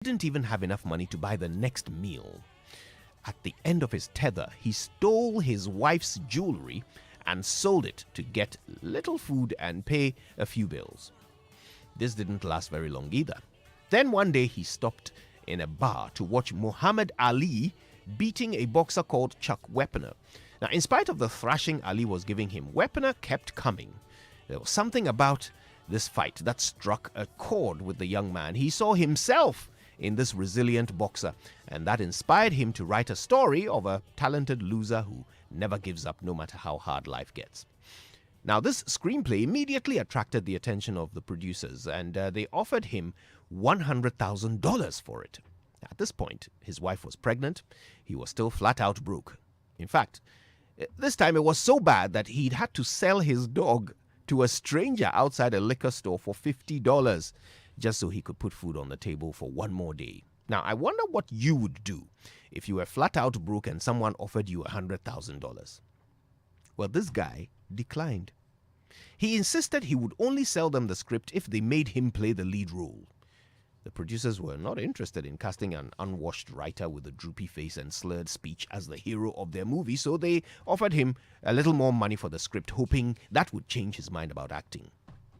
didn't even have enough money to buy the next meal. At the end of his tether, he stole his wife's jewelry and sold it to get little food and pay a few bills. This didn't last very long either. Then one day he stopped in a bar to watch Muhammad Ali beating a boxer called Chuck Weaponer. Now, in spite of the thrashing Ali was giving him, Weaponer kept coming. There was something about this fight that struck a chord with the young man. He saw himself in this resilient boxer, and that inspired him to write a story of a talented loser who never gives up no matter how hard life gets. Now, this screenplay immediately attracted the attention of the producers, and they offered him $100,000 for it. At this point, his wife was pregnant. He was still flat out broke. In fact, this time it was so bad that he'd had to sell his dog to a stranger outside a liquor store for $50 just so he could put food on the table for one more day. Now, I wonder what you would do if you were flat out broke and someone offered you $100,000. Well, this guy declined. He insisted he would only sell them the script if they made him play the lead role. The producers were not interested in casting an unwashed writer with a droopy face and slurred speech as the hero of their movie, so they offered him a little more money for the script, hoping that would change his mind about acting.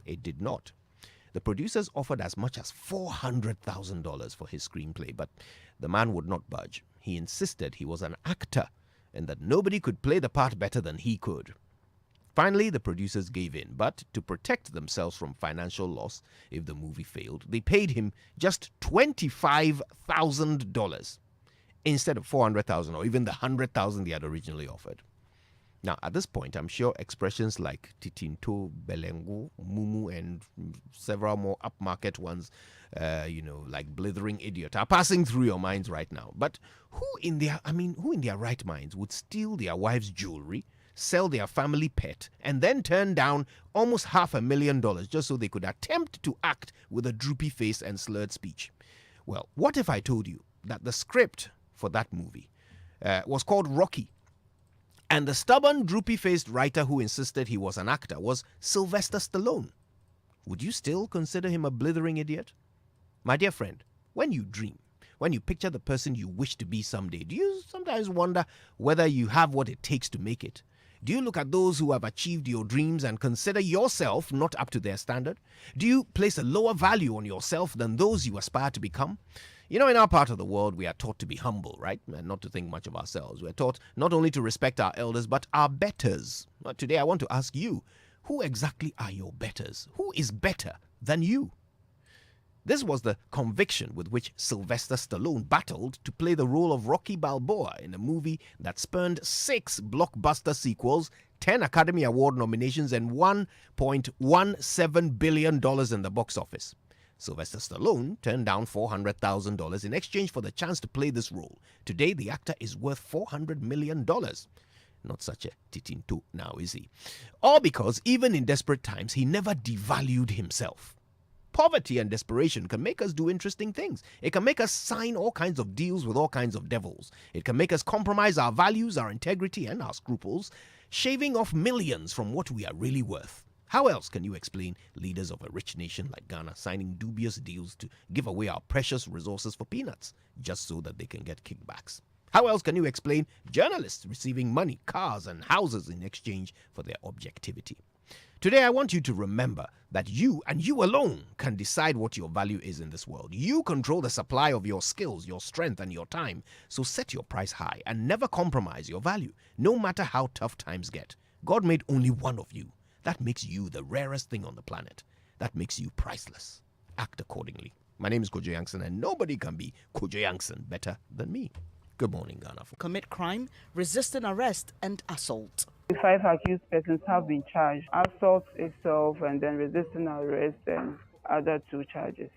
It did not. The producers offered as much as $400,000 for his screenplay, but the man would not budge. He insisted he was an actor and that nobody could play the part better than he could. Finally, the producers gave in, but to protect themselves from financial loss if the movie failed, they paid him just $25,000 instead of $400,000 or even the $100,000 they had originally offered. Now, at this point, I'm sure expressions like Titinto, Belengu, Mumu, and several more upmarket ones, like blithering idiot, are passing through your minds right now. But who in their right minds would steal their wife's jewelry, sell their family pet, and then turn down almost $500,000 just so they could attempt to act with a droopy face and slurred speech? Well, what if I told you that the script for that movie was called Rocky, and the stubborn, droopy-faced writer who insisted he was an actor was Sylvester Stallone? Would you still consider him a blithering idiot? My dear friend, when you dream, when you picture the person you wish to be someday, do you sometimes wonder whether you have what it takes to make it? Do you look at those who have achieved your dreams and consider yourself not up to their standard? Do you place a lower value on yourself than those you aspire to become? You know, in our part of the world, we are taught to be humble, right? And not to think much of ourselves. We're taught not only to respect our elders, but our betters. But today, I want to ask you, who exactly are your betters? Who is better than you? This was the conviction with which Sylvester Stallone battled to play the role of Rocky Balboa in a movie that spurned 6 blockbuster sequels, 10 Academy Award nominations, and $1.17 billion in the box office. Sylvester Stallone turned down $400,000 in exchange for the chance to play this role. Today, the actor is worth $400 million. Not such a titinto now, is he? All because, even in desperate times, he never devalued himself. Poverty and desperation can make us do interesting things. It can make us sign all kinds of deals with all kinds of devils. It can make us compromise our values, our integrity, and our scruples, shaving off millions from what we are really worth. How else can you explain leaders of a rich nation like Ghana signing dubious deals to give away our precious resources for peanuts, just so that they can get kickbacks? How else can you explain journalists receiving money, cars, and houses in exchange for their objectivity? Today, I want you to remember that you and you alone can decide what your value is in this world. You control the supply of your skills, your strength, and your time. So set your price high and never compromise your value, no matter how tough times get. God made only one of you. That makes you the rarest thing on the planet. That makes you priceless. Act accordingly. My name is Kojo Yankson, and nobody can be Kojo Yankson better than me. Good morning, Ghana. Commit crime, resisting arrest, and assault. 5 accused persons have been charged. Assault itself and then resisting arrest and other 2 charges.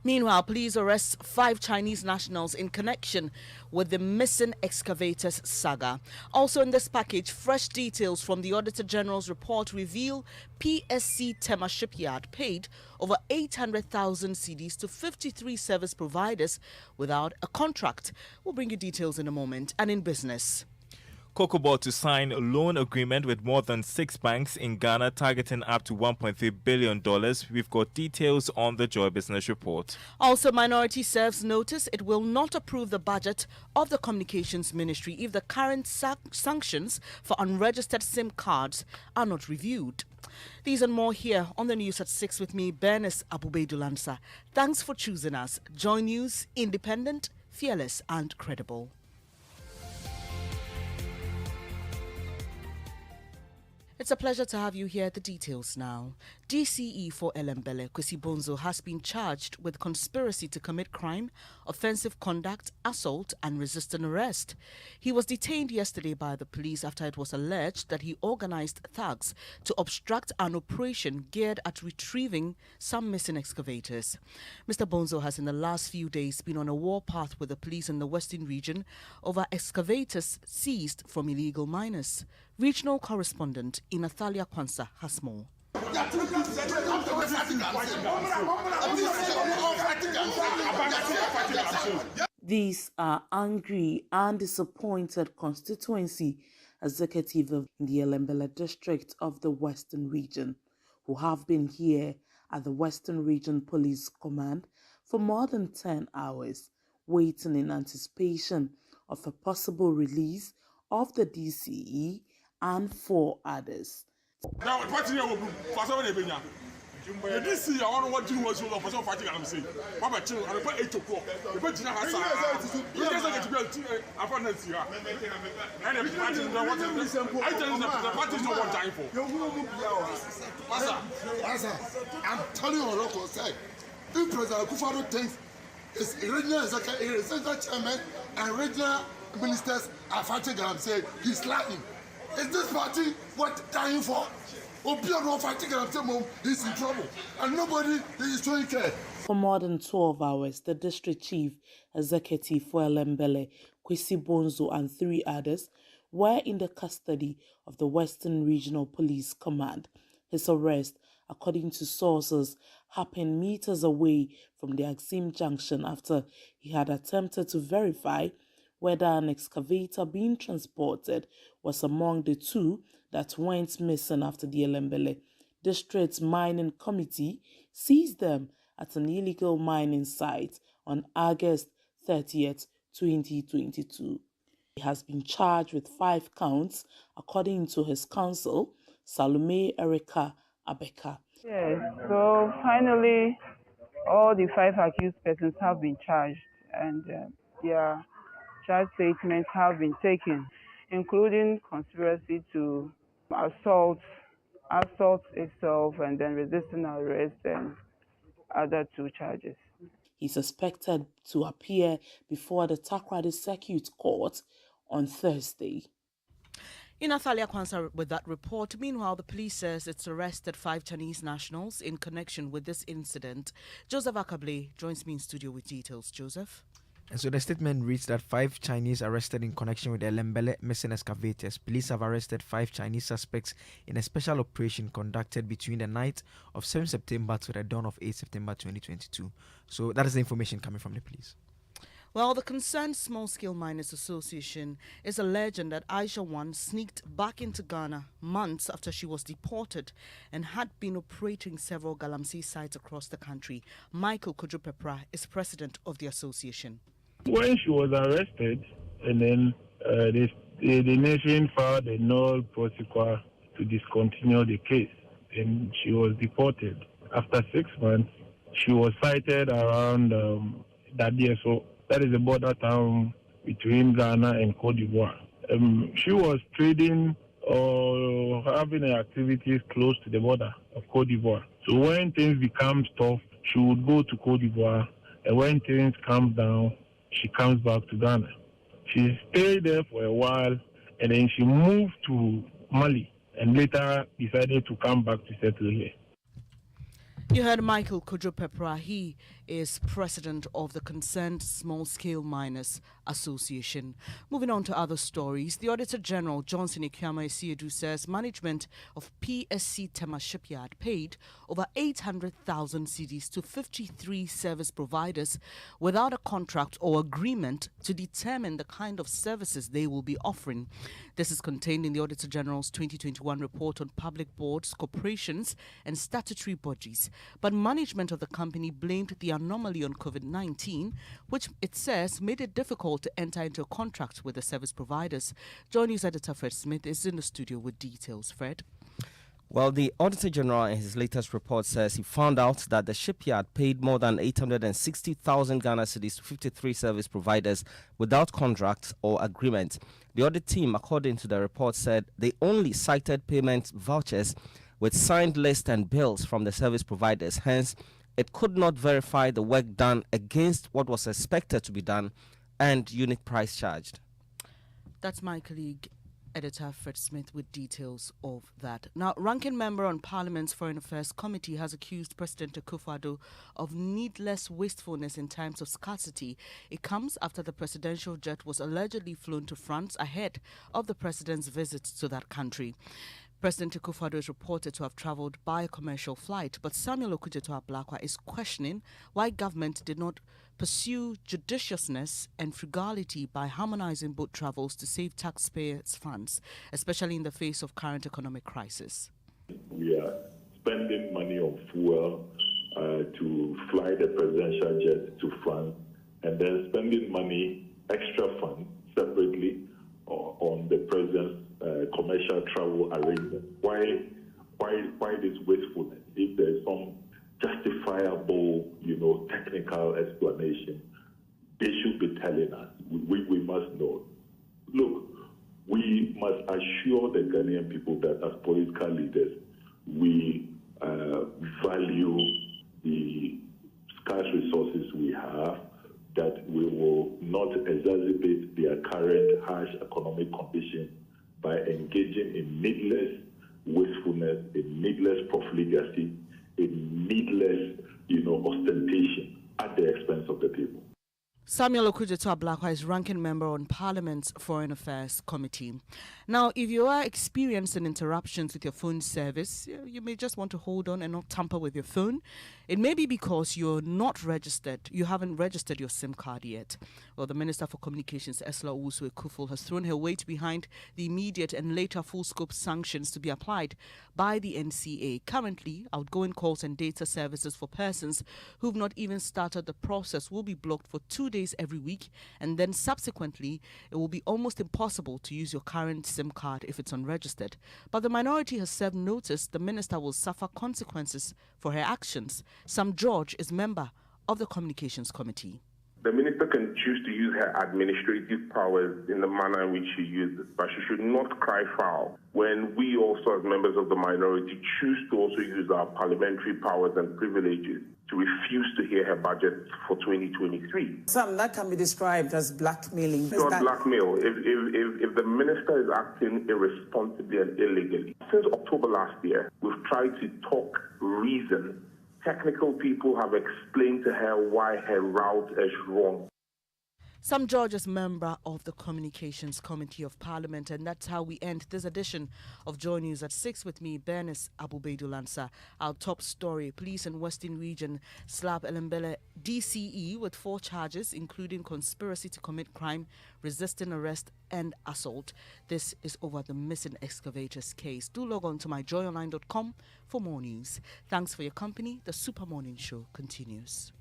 Meanwhile, police arrest 5 Chinese nationals in connection with the missing excavators saga. Also in this package, fresh details from the Auditor General's report reveal PSC Tema Shipyard paid over 800,000 cedis to 53 service providers without a contract. We'll bring you details in a moment. And in business, Cocobalt to sign a loan agreement with more than 6 banks in Ghana targeting up to $1.3 billion. We've got details on the Joy Business Report. Also, Minority serves notice it will not approve the budget of the Communications Ministry if the current sanctions for unregistered SIM cards are not reviewed. These and more here on the news at 6 with me, Bernice Abubedulansa. Thanks for choosing us. Joy News, independent, fearless and credible. It's a pleasure to have you here. The details now. DCE for Elembele, Kwesi Bonzo, has been charged with conspiracy to commit crime, offensive conduct, assault, and resisting arrest. He was detained yesterday by the police after it was alleged that he organized thugs to obstruct an operation geared at retrieving some missing excavators. Mr. Bonzo has in the last few days been on a warpath with the police in the Western region over excavators seized from illegal miners. Regional correspondent Inathalia Kwansa has more. These are angry and disappointed constituency executive in the Elembele district of the Western region, who have been here at the Western Region Police Command for more than 10 hours, waiting in anticipation of a possible release of the DCE and 4 others. Now, what you the DC, I don't know what you was for fighting. I'm saying, Papa Chill, I put 8 o'clock. You put Tina Hassa. You guys are going to be abundance here. And the party is not what I tell you, the party is not what time for. I'm telling you, local side. If President Kufado thinks his regional executive chairman and regional ministers are fighting, I'm saying he's lying. Is this party worth dying for? He's in trouble, and nobody is showing care. For more than 12 hours, the district chief executive for Elembele, Kwesi Bonzo, and 3 others were in the custody of the Western Regional Police Command. His arrest, according to sources, happened meters away from the Axim Junction after he had attempted to verify whether an excavator being transported was among the 2 that went missing after the Elembele District Mining Committee seized them at an illegal mining site on August 30th, 2022. He has been charged with 5 counts, according to his counsel, Salome Erika Abeka. Yes, so finally, all the 5 accused persons have been charged, and their charge statements have been taken, including conspiracy to assault itself, and then resisting arrest and other 2 charges. He's expected to appear before the Takoradi Circuit Court on Thursday. Inathalia Kwansa with that report. Meanwhile, the police says it's arrested 5 Chinese nationals in connection with this incident. Joseph Akable joins me in studio with details. Joseph? And so the statement reads that 5 Chinese arrested in connection with the Elembele missing excavators. Police have arrested 5 Chinese suspects in a special operation conducted between the night of 7 September to the dawn of 8 September 2022. So that is the information coming from the police. Well, the concerned Small Scale Miners Association is alleging that Aisha One sneaked back into Ghana months after she was deported and had been operating several Galamsey sites across the country. Michael Kujupepra is president of the association. When she was arrested, and then the nation filed a null prosequa to discontinue the case, and she was deported. After 6 months, she was sighted around Dadieso. That is a border town between Ghana and Cote d'Ivoire. She was trading or having activities close to the border of Cote d'Ivoire. So when things become tough, she would go to Cote d'Ivoire, and when things calm down, she comes back to Ghana. She stayed there for a while, and then she moved to Mali, and later decided to come back to settle here. You heard Michael Kujupepra. He is president of the Concerned Small Scale Miners Association. Moving on to other stories, the Auditor General Johnson Ikwama-Esiedu says management of PSC Tema Shipyard paid over 800,000 cedis to 53 service providers without a contract or agreement to determine the kind of services they will be offering. This is contained in the Auditor General's 2021 report on public boards, corporations and statutory bodies. But management of the company blamed the anomaly on COVID-19, which it says made it difficult to enter into a contract with the service providers. Joy News editor Fred Smith is in the studio with details. Fred? Well, the Auditor General in his latest report says he found out that the shipyard paid more than 860,000 Ghana cedis to 53 service providers without contract or agreement. The audit team, according to the report, said they only cited payment vouchers with signed lists and bills from the service providers. Hence, it could not verify the work done against what was expected to be done and unit price charged. That's my colleague, editor Fred Smith, with details of that. Now, ranking member on Parliament's Foreign Affairs Committee has accused President Akufo-Addo of needless wastefulness in times of scarcity. It comes after the presidential jet was allegedly flown to France ahead of the president's visit to that country. President Akufo-Addo is reported to have travelled by a commercial flight, but Samuel Okudzeto-Ablakwa is questioning why government did not pursue judiciousness and frugality by harmonizing boat travels to save taxpayers' funds, especially in the face of current economic crisis. We are spending money on fuel to fly the presidential jet to France, and then spending money, extra funds, separately on the president's commercial travel arrangement. Why this wastefulness? If there is some justifiable, technical explanation, they should be telling us. We must know. Look, we must assure the Ghanaian people that as political leaders, we value the scarce resources we have, that we will not exacerbate their current harsh economic conditions by engaging in needless wastefulness, in needless profligacy, in needless, ostentation at the expense of the people. Samuel Okudzeto-Ablakwa is ranking member on Parliament's Foreign Affairs Committee. Now, if you are experiencing interruptions with your phone service, you may just want to hold on and not tamper with your phone. It may be because you're not registered, you haven't registered your SIM card yet. Well, the Minister for Communications, Esla Owusu-Ekuful, has thrown her weight behind the immediate and later full-scope sanctions to be applied by the NCA. Currently, outgoing calls and data services for persons who've not even started the process will be blocked for 2 days every week, and then subsequently it will be almost impossible to use your current SIM card if it's unregistered. But the minority has served notice the minister will suffer consequences for her actions. Sam George is member of the Communications Committee. The minister can choose to use her administrative powers in the manner in which she uses, but she should not cry foul when we also, as members of the minority, choose to also use our parliamentary powers and privileges to refuse to hear her budget for 2023. Sam, that can be described as blackmailing. It's not blackmail. If the minister is acting irresponsibly and illegally. Since October last year, we've tried to talk reason. Technical people have explained to her why her route is wrong. Sam George is member of the Communications Committee of Parliament, and that's how we end this edition of Joy News at 6 with me, Bernice Abubeidu-Lansa. Our top story: police in Western Region slap Elembele DCE with 4 charges, including conspiracy to commit crime, resisting arrest and assault. This is over the missing excavators case. Do log on to myjoyonline.com for more news. Thanks for your company. The Super Morning Show continues.